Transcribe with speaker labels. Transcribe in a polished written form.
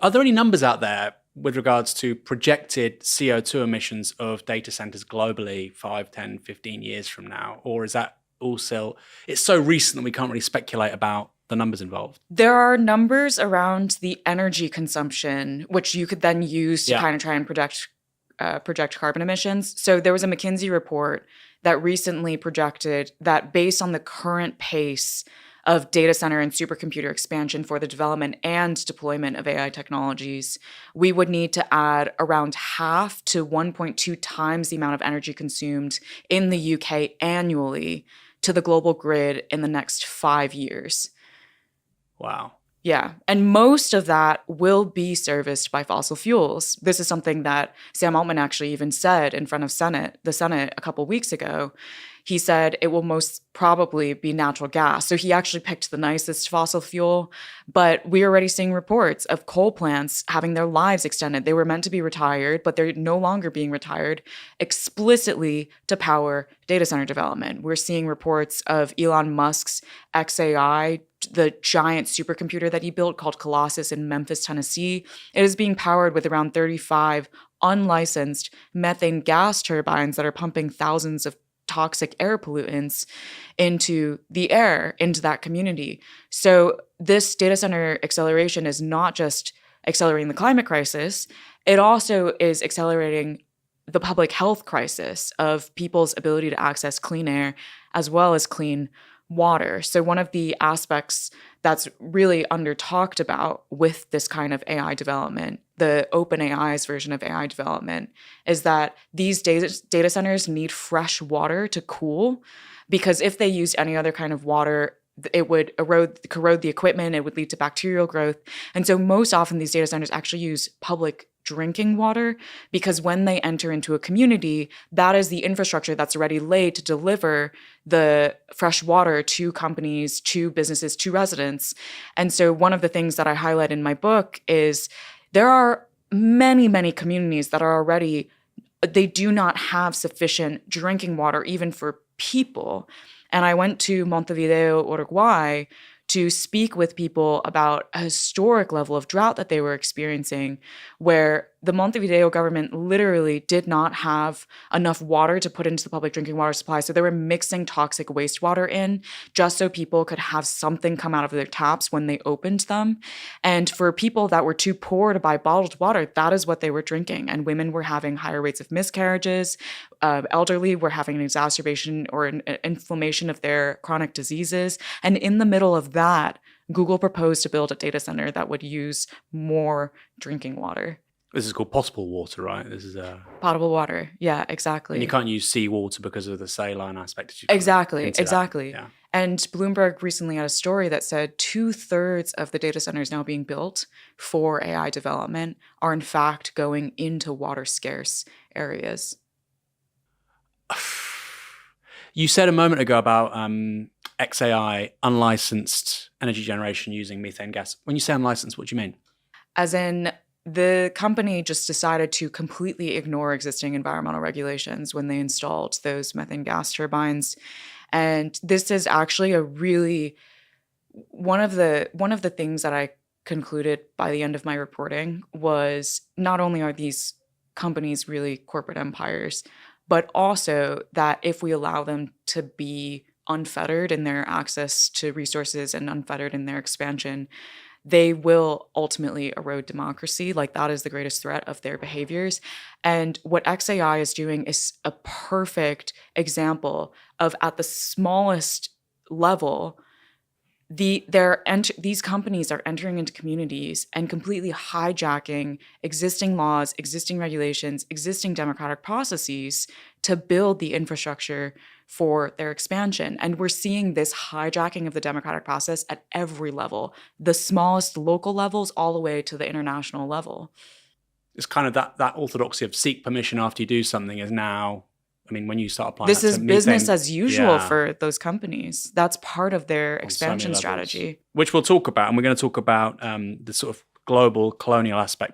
Speaker 1: Are there any numbers out there with regards to projected CO2 emissions of data centers globally 5, 10, 15 years from now? Or is that also, it's so recent that we can't really speculate about the numbers involved?
Speaker 2: There are numbers around the energy consumption, which you could then use to kind of try and project carbon emissions. So there was a McKinsey report that recently projected that based on the current pace of data center and supercomputer expansion for the development and deployment of AI technologies, we would need to add around half to 1.2 times the amount of energy consumed in the UK annually to the global grid in the next 5 years.
Speaker 1: Wow.
Speaker 2: Yeah. And most of that will be serviced by fossil fuels. This is something that Sam Altman actually even said in front of the Senate a couple weeks ago. He said it will most probably be natural gas. So he actually picked the nicest fossil fuel, but we're already seeing reports of coal plants having their lives extended. They were meant to be retired, but they're no longer being retired explicitly to power data center development. We're seeing reports of Elon Musk's XAI, the giant supercomputer that he built called Colossus in Memphis, Tennessee. It is being powered with around 35 unlicensed methane gas turbines that are pumping thousands of toxic air pollutants into the air, into that community. So this data center acceleration is not just accelerating the climate crisis, it also is accelerating the public health crisis of people's ability to access clean air as well as clean water. So one of the aspects that's really under talked about with this kind of AI development, the OpenAI's version of AI development, is that these data centers need fresh water to cool, because if they used any other kind of water, it would corrode the equipment, it would lead to bacterial growth. And so most often these data centers actually use public drinking water, because when they enter into a community, that is the infrastructure that's already laid to deliver the fresh water to companies, to businesses, to residents. And so one of the things that I highlight in my book is there are many, many communities that are already, they do not have sufficient drinking water even for people. And I went to Montevideo, Uruguay, to speak with people about a historic level of drought that they were experiencing, where the Montevideo government literally did not have enough water to put into the public drinking water supply. So they were mixing toxic wastewater in just so people could have something come out of their taps when they opened them. And for people that were too poor to buy bottled water, that is what they were drinking. And women were having higher rates of miscarriages. Elderly were having an exacerbation or an inflammation of their chronic diseases. And in the middle of that, Google proposed to build a data center that would use more drinking water.
Speaker 1: This is called potable water, right? This is
Speaker 2: potable water. Yeah, exactly.
Speaker 1: And you can't use seawater because of the saline aspect.
Speaker 2: Exactly.
Speaker 1: Yeah.
Speaker 2: And Bloomberg recently had a story that said 2/3 of the data centers now being built for AI development are in fact going into water scarce areas.
Speaker 1: You said a moment ago about XAI, unlicensed energy generation using methane gas. When you say unlicensed, what do you mean?
Speaker 2: As in, the company just decided to completely ignore existing environmental regulations when they installed those methane gas turbines. And this is actually a really one of the things that I concluded by the end of my reporting was not only are these companies really corporate empires, but also that if we allow them to be unfettered in their access to resources and unfettered in their expansion, they will ultimately erode democracy. Like, that is the greatest threat of their behaviors. And what XAI is doing is a perfect example of, at the smallest level, these companies are entering into communities and completely hijacking existing laws, existing regulations, existing democratic processes to build the infrastructure for their expansion. And we're seeing this hijacking of the democratic process at every level, the smallest local levels all the way to the international level.
Speaker 1: It's kind of that orthodoxy of seek permission after you do something is now, I mean, when you start applying
Speaker 2: this
Speaker 1: that
Speaker 2: is
Speaker 1: to
Speaker 2: business
Speaker 1: methane,
Speaker 2: as usual for those companies. That's part of their expansion strategy.
Speaker 1: Which we'll talk about. And we're going to talk about the sort of global colonial aspect